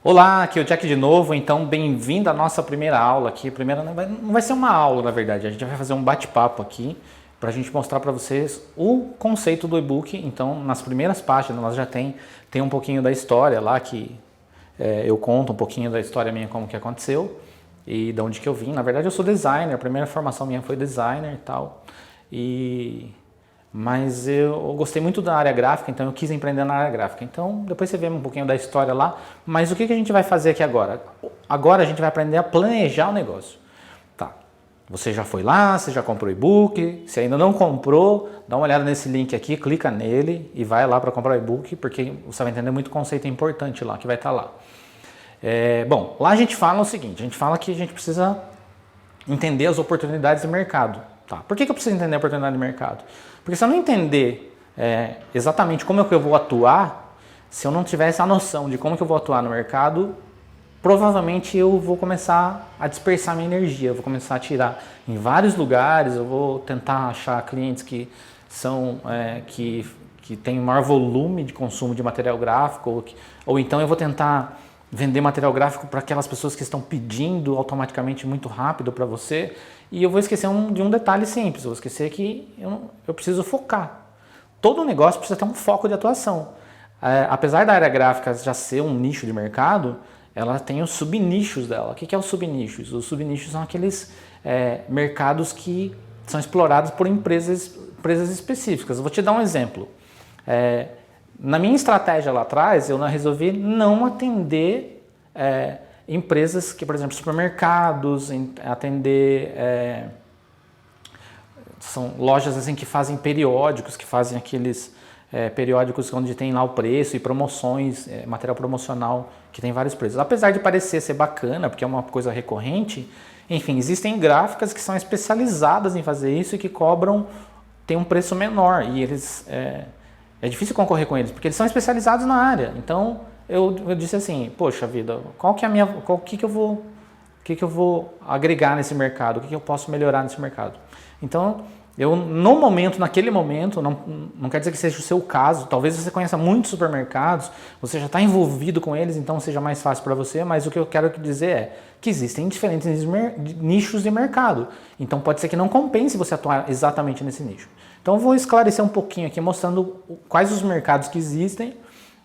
Olá, aqui é o Jack de novo, então bem-vindo à nossa primeira aula aqui. Primeira não vai ser uma aula, na verdade, a gente vai fazer um bate-papo aqui para a gente mostrar para vocês o conceito do e-book. Então, nas primeiras páginas nós já tem um pouquinho da história lá, que eu conto um pouquinho da história minha, como que aconteceu e de onde que eu vim. Na verdade eu sou designer, a primeira formação minha foi designer e tal, mas eu gostei muito da área gráfica, então eu quis empreender na área gráfica. Então depois você vê um pouquinho da história lá, mas o que a gente vai fazer aqui agora? Agora a gente vai aprender a planejar o negócio. Tá, você já foi lá, você já comprou o e-book, se ainda não comprou, dá uma olhada nesse link aqui, clica nele e vai lá para comprar o e-book, porque você vai entender muito conceito importante lá, que vai estar lá. Bom, lá a gente fala o seguinte, a gente fala que a gente precisa entender as oportunidades de mercado. Tá? Por que eu preciso entender a oportunidade de mercado? Porque se eu não entender exatamente como é que eu vou atuar, se eu não tiver essa noção de como que eu vou atuar no mercado, provavelmente eu vou começar a dispersar minha energia, eu vou começar a tirar em vários lugares, eu vou tentar achar clientes que são que têm maior volume de consumo de material gráfico, ou então eu vou tentar vender material gráfico para aquelas pessoas que estão pedindo automaticamente muito rápido para você, e eu vou esquecer de um detalhe simples, eu vou esquecer que eu preciso focar. Todo negócio precisa ter um foco de atuação. Apesar da área gráfica já ser um nicho de mercado, ela tem os subnichos dela. O que é os subnichos? Os subnichos são aqueles mercados que são explorados por empresas específicas. Eu vou te dar um exemplo. Na minha estratégia lá atrás, eu resolvi não atender empresas que, por exemplo, supermercados, atender são lojas assim que fazem periódicos, que fazem aqueles periódicos onde tem lá o preço e promoções, material promocional que tem vários preços. Apesar de parecer ser bacana, porque é uma coisa recorrente, enfim, existem gráficas que são especializadas em fazer isso e que tem um preço menor e eles é difícil concorrer com eles, porque eles são especializados na área. Então, eu disse assim, poxa vida, o que eu vou agregar nesse mercado? O que eu posso melhorar nesse mercado? Então, naquele momento, não quer dizer que seja o seu caso, talvez você conheça muitos supermercados, você já está envolvido com eles, então seja mais fácil para você, mas o que eu quero dizer é que existem diferentes nichos de mercado. Então, pode ser que não compense você atuar exatamente nesse nicho. Então eu vou esclarecer um pouquinho aqui, mostrando quais os mercados que existem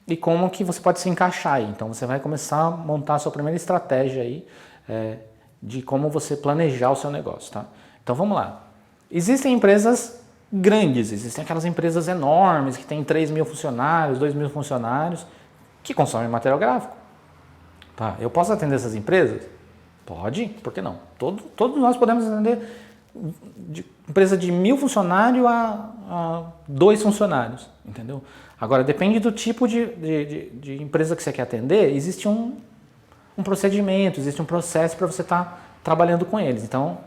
e como que você pode se encaixar aí. Então você vai começar a montar a sua primeira estratégia aí de como você planejar o seu negócio, tá? Então vamos lá. Existem empresas grandes, existem aquelas empresas enormes que têm 3.000 funcionários, 2.000 funcionários, que consomem material gráfico. Tá? Eu posso atender essas empresas? Pode, por que não? Todos nós podemos atender empresa de 1.000 funcionários a 2 funcionários, entendeu? Agora, depende do tipo de empresa que você quer atender, existe um procedimento, existe um processo para você estar trabalhando com eles. Então,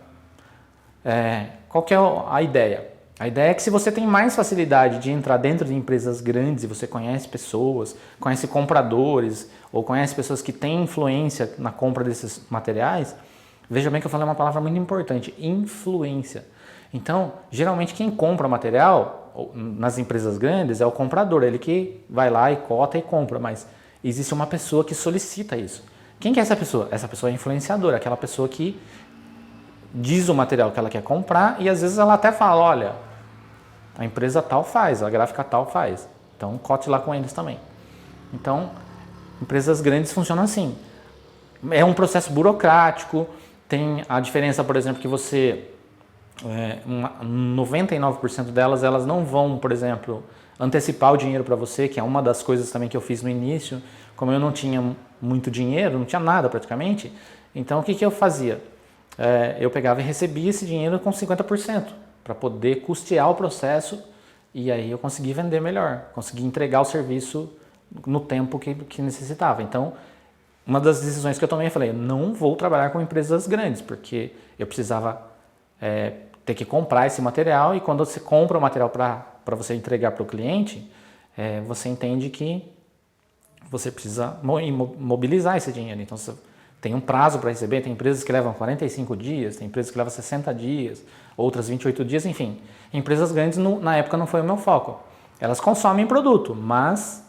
qual que é a ideia? A ideia é que se você tem mais facilidade de entrar dentro de empresas grandes e você conhece pessoas, conhece compradores ou conhece pessoas que têm influência na compra desses materiais, veja bem que eu falei uma palavra muito importante, influência. Então, geralmente quem compra material nas empresas grandes é o comprador, ele que vai lá e cota e compra, mas existe uma pessoa que solicita isso. Quem que é essa pessoa? Essa pessoa é influenciadora, aquela pessoa que diz o material que ela quer comprar e às vezes ela até fala, olha, a empresa tal faz, a gráfica tal faz, então cote lá com eles também. Então, empresas grandes funcionam assim. É um processo burocrático, tem a diferença, por exemplo, que 99% delas, elas não vão, por exemplo, antecipar o dinheiro para você, que é uma das coisas também que eu fiz no início. Como eu não tinha muito dinheiro, não tinha nada praticamente, então o que eu fazia? Eu pegava e recebia esse dinheiro com 50%, para poder custear o processo e aí eu consegui vender melhor, consegui entregar o serviço no tempo que necessitava. Então, uma das decisões que eu tomei, eu falei, não vou trabalhar com empresas grandes, porque eu precisava ter que comprar esse material e quando você compra o material para você entregar para o cliente, você entende que você precisa mobilizar esse dinheiro. Então, você tem um prazo para receber, tem empresas que levam 45 dias, tem empresas que levam 60 dias, outras 28 dias, enfim. Empresas grandes, na época, não foi o meu foco. Elas consomem produto, mas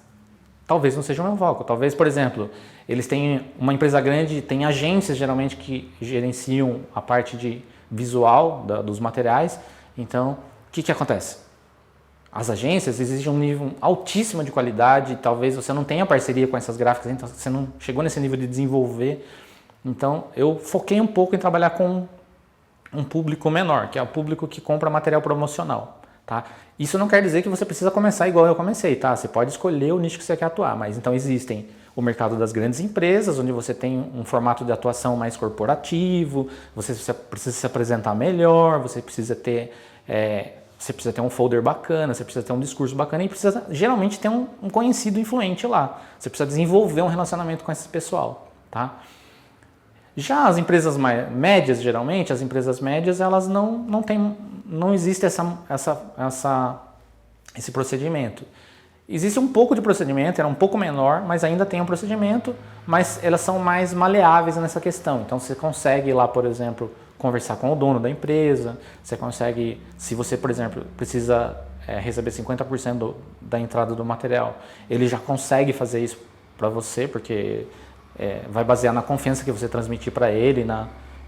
talvez não seja o meu foco. Talvez, por exemplo, Eles têm uma empresa grande, tem agências geralmente que gerenciam a parte de visual dos materiais. Então, o que acontece? As agências exigem um nível altíssimo de qualidade, talvez você não tenha parceria com essas gráficas, então você não chegou nesse nível de desenvolver. Então, eu foquei um pouco em trabalhar com um público menor, que é o público que compra material promocional, tá? Isso não quer dizer que você precisa começar igual eu comecei, tá? Você pode escolher o nicho que você quer atuar, mas então existem o mercado das grandes empresas, onde você tem um formato de atuação mais corporativo, você precisa se apresentar melhor, você precisa ter um folder bacana, você precisa ter um discurso bacana e precisa geralmente ter um conhecido influente lá. Você precisa desenvolver um relacionamento com esse pessoal, tá? Já as empresas médias, geralmente, as empresas médias, elas não existe esse procedimento. Existe um pouco de procedimento, era um pouco menor, mas ainda tem um procedimento, mas elas são mais maleáveis nessa questão. Então você consegue ir lá, por exemplo, conversar com o dono da empresa, você consegue, se você, por exemplo, precisa receber 50% da entrada do material, ele já consegue fazer isso para você, porque vai basear na confiança que você transmitir para ele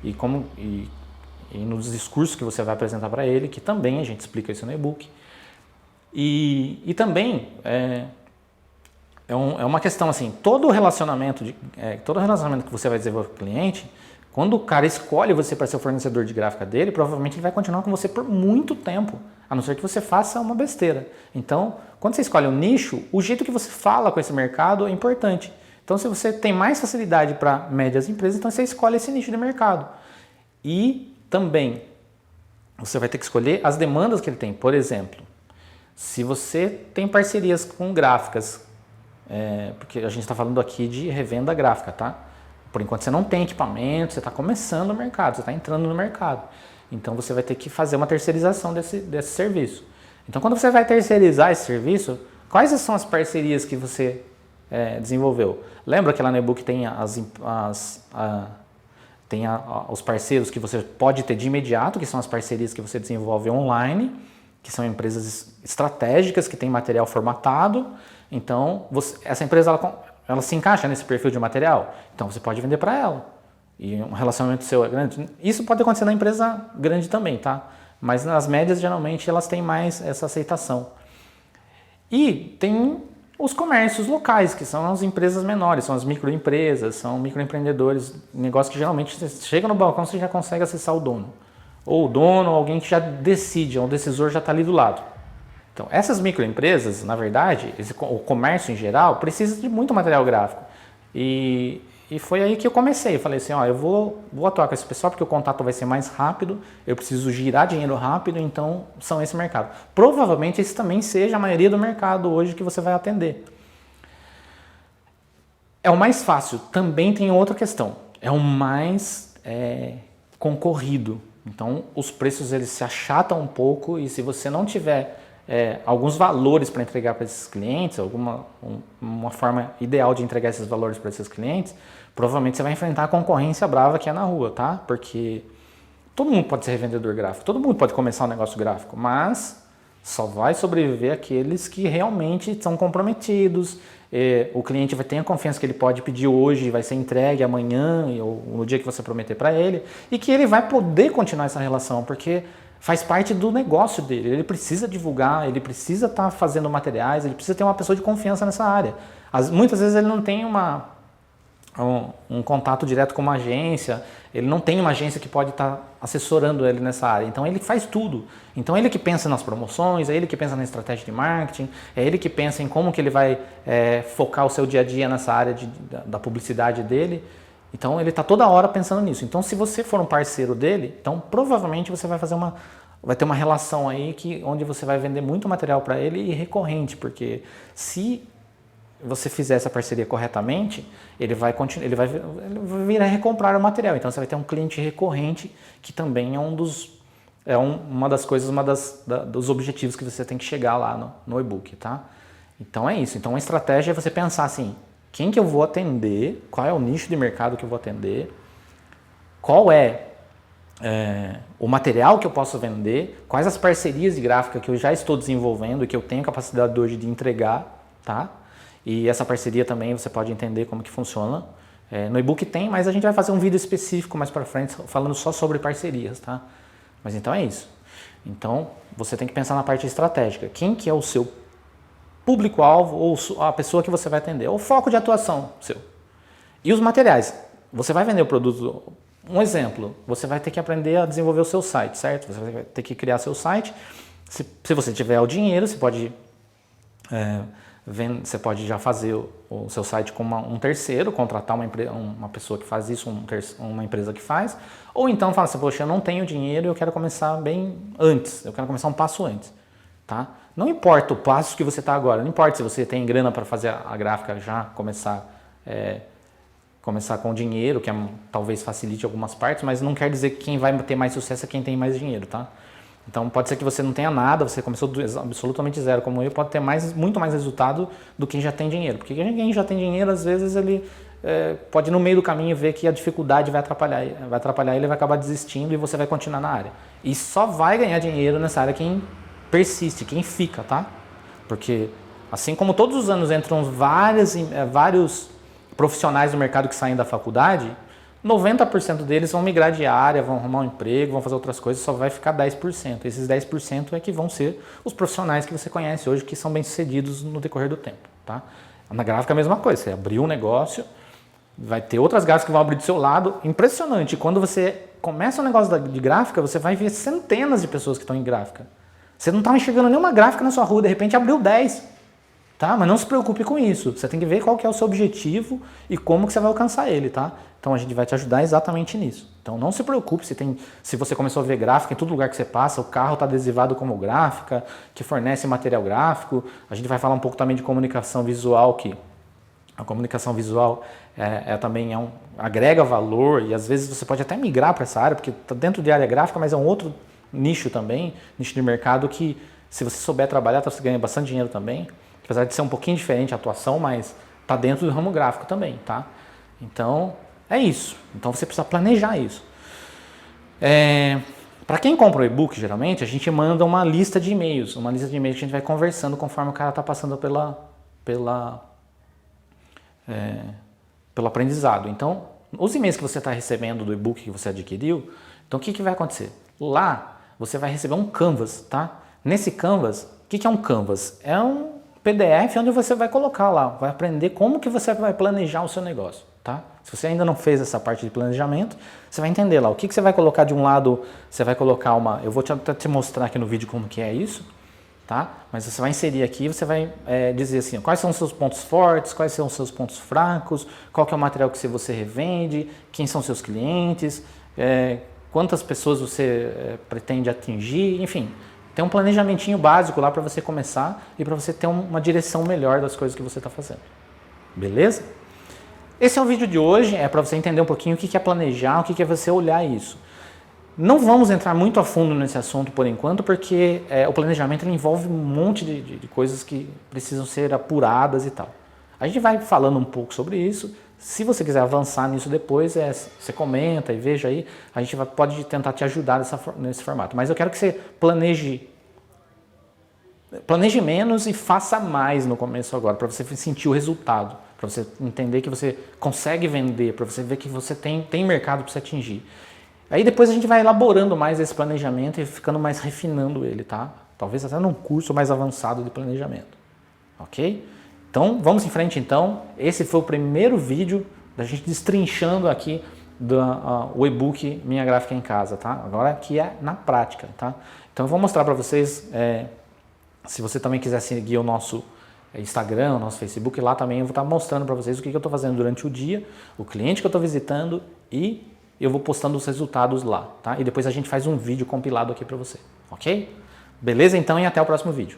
e nos discursos que você vai apresentar para ele, que também a gente explica isso no e-book. E também é uma questão assim, todo relacionamento que você vai desenvolver com o cliente, quando o cara escolhe você para ser o fornecedor de gráfica dele, provavelmente ele vai continuar com você por muito tempo, a não ser que você faça uma besteira. Então, quando você escolhe um nicho, o jeito que você fala com esse mercado é importante. Então, se você tem mais facilidade para médias empresas, então você escolhe esse nicho de mercado. E também, você vai ter que escolher as demandas que ele tem. Por exemplo, se você tem parcerias com gráficas, porque a gente está falando aqui de revenda gráfica, tá? Por enquanto você não tem equipamento, você está começando o mercado, você está entrando no mercado. Então você vai ter que fazer uma terceirização desse serviço. Então quando você vai terceirizar esse serviço, quais são as parcerias que você desenvolveu? Lembra que lá no e-book tem os parceiros que você pode ter de imediato, que são as parcerias que você desenvolve online, que são empresas estratégicas que têm material formatado. Então essa empresa ela se encaixa nesse perfil de material, então você pode vender para ela. E um relacionamento seu é grande. Isso pode acontecer na empresa grande também, tá? Mas nas médias, geralmente, elas têm mais essa aceitação. E tem os comércios locais, que são as empresas menores, são as microempresas, são microempreendedores, negócio que geralmente você chega no balcão, você já consegue acessar o dono. Ou o dono, ou alguém que já decide, o decisor já está ali do lado. Então, essas microempresas, na verdade, o comércio em geral, precisa de muito material gráfico. E foi aí que eu comecei. Eu falei assim, eu vou atuar com esse pessoal porque o contato vai ser mais rápido, eu preciso girar dinheiro rápido, então são esse mercado. Provavelmente esse também seja a maioria do mercado hoje que você vai atender. É o mais fácil. Também tem outra questão. É o mais concorrido. Então, os preços eles se achatam um pouco e se você não tiver alguns valores para entregar para esses clientes, uma forma ideal de entregar esses valores para esses clientes, provavelmente você vai enfrentar a concorrência brava que é na rua, tá? Porque todo mundo pode ser revendedor gráfico, todo mundo pode começar um negócio gráfico, mas só vai sobreviver aqueles que realmente são comprometidos. O cliente vai ter a confiança que ele pode pedir hoje e vai ser entregue amanhã ou no dia que você prometer para ele, e que ele vai poder continuar essa relação, porque faz parte do negócio dele, ele precisa divulgar, ele precisa estar fazendo materiais, ele precisa ter uma pessoa de confiança nessa área. Muitas vezes ele não tem um contato direto com uma agência, ele não tem uma agência que pode estar assessorando ele nessa área, então ele faz tudo. Então ele que pensa nas promoções, é ele que pensa na estratégia de marketing, é ele que pensa em como que ele vai focar o seu dia a dia nessa área da publicidade dele. Então ele está toda hora pensando nisso. Então se você for um parceiro dele, então provavelmente você vai ter uma relação aí onde você vai vender muito material para ele e recorrente, porque se você fizer essa parceria corretamente, ele vai vir a recomprar o material. Então você vai ter um cliente recorrente, que também é uma das coisas, dos objetivos que você tem que chegar lá no e-book, tá? Então é isso. Então a estratégia é você pensar assim, quem que eu vou atender, qual é o nicho de mercado que eu vou atender, qual é o material que eu posso vender, quais as parcerias de gráfica que eu já estou desenvolvendo e que eu tenho capacidade hoje de entregar, tá? E essa parceria também você pode entender como que funciona. No e-book tem, mas a gente vai fazer um vídeo específico mais para frente falando só sobre parcerias, tá? Mas então é isso. Então você tem que pensar na parte estratégica. Quem que é o seu público-alvo ou a pessoa que você vai atender? O foco de atuação seu. E os materiais. Você vai vender o produto. Um exemplo, você vai ter que aprender a desenvolver o seu site, certo? Você vai ter que criar seu site. Se você tiver o dinheiro, você pode... Você pode já fazer o seu site com um terceiro, contratar uma pessoa que faz isso, uma empresa que faz, ou então fala assim, poxa, eu não tenho dinheiro e eu quero começar bem antes, eu quero começar um passo antes, tá? Não importa o passo que você está agora, não importa se você tem grana para fazer a gráfica já, começar com dinheiro, que talvez facilite algumas partes, mas não quer dizer que quem vai ter mais sucesso é quem tem mais dinheiro, tá? Então pode ser que você não tenha nada, você começou absolutamente zero como eu, pode ter muito mais resultado do que quem já tem dinheiro. Porque quem já tem dinheiro, às vezes ele pode no meio do caminho ver que a dificuldade vai atrapalhar ele, vai acabar desistindo e você vai continuar na área. E só vai ganhar dinheiro nessa área quem persiste, quem fica, tá? Porque assim como todos os anos entram vários profissionais do mercado que saem da faculdade, 90% deles vão migrar de área, vão arrumar um emprego, vão fazer outras coisas, só vai ficar 10%. Esses 10% é que vão ser os profissionais que você conhece hoje, que são bem-sucedidos no decorrer do tempo, tá? Na gráfica é a mesma coisa, você abriu um negócio, vai ter outras gráficas que vão abrir do seu lado, impressionante. Quando você começa um negócio de gráfica, você vai ver centenas de pessoas que estão em gráfica. Você não estava enxergando nenhuma gráfica na sua rua, de repente abriu 10. Tá? Mas não se preocupe com isso, você tem que ver qual que é o seu objetivo e como que você vai alcançar ele, tá? Então a gente vai te ajudar exatamente nisso. Então não se preocupe se você começou a ver gráfica em todo lugar que você passa, o carro está adesivado como gráfica, que fornece material gráfico. A gente vai falar um pouco também de comunicação visual, que a comunicação visual também agrega valor e às vezes você pode até migrar para essa área, porque está dentro de área gráfica, mas é um outro nicho também, nicho de mercado que se você souber trabalhar, você ganha bastante dinheiro também. Apesar de ser um pouquinho diferente a atuação, mas está dentro do ramo gráfico também, tá? Então, é isso. Então, você precisa planejar isso. Para quem compra o e-book, geralmente, a gente manda uma lista de e-mails. Uma lista de e-mails que a gente vai conversando conforme o cara está passando pelo aprendizado. Então, os e-mails que você está recebendo do e-book que você adquiriu, então o que vai acontecer? Lá, você vai receber um Canvas, tá? Nesse Canvas, o que é um Canvas? É um PDF onde você vai colocar lá, vai aprender como que você vai planejar o seu negócio, tá? Se você ainda não fez essa parte de planejamento, você vai entender lá o que você vai colocar de um lado, você vai colocar eu vou até te mostrar aqui no vídeo como que é isso, tá? Mas você vai inserir aqui, você vai dizer assim, quais são os seus pontos fortes, quais são os seus pontos fracos, qual que é o material que você revende, quem são seus clientes, quantas pessoas você pretende atingir, enfim. Tem um planejamentinho básico lá para você começar e para você ter uma direção melhor das coisas que você está fazendo. Beleza? Esse é o vídeo de hoje, é para você entender um pouquinho o que é planejar, o que é você olhar isso. Não vamos entrar muito a fundo nesse assunto por enquanto, porque o planejamento envolve um monte de coisas que precisam ser apuradas e tal. A gente vai falando um pouco sobre isso. Se você quiser avançar nisso depois, você comenta e veja aí. A gente pode tentar te ajudar nesse formato. Mas eu quero que você planeje menos e faça mais no começo agora, para você sentir o resultado, para você entender que você consegue vender, para você ver que você tem mercado para você atingir. Aí depois a gente vai elaborando mais esse planejamento e ficando mais refinando ele, tá? Talvez até num curso mais avançado de planejamento. Ok? Então, vamos em frente então. Esse foi o primeiro vídeo da gente destrinchando aqui o e-book Minha Gráfica em Casa, tá? Agora aqui é na prática, tá? Então eu vou mostrar para vocês, se você também quiser seguir o nosso Instagram, o nosso Facebook, lá também eu vou estar mostrando para vocês o que eu estou fazendo durante o dia, o cliente que eu estou visitando e eu vou postando os resultados lá, tá? E depois a gente faz um vídeo compilado aqui para você, ok? Beleza? Então e até o próximo vídeo.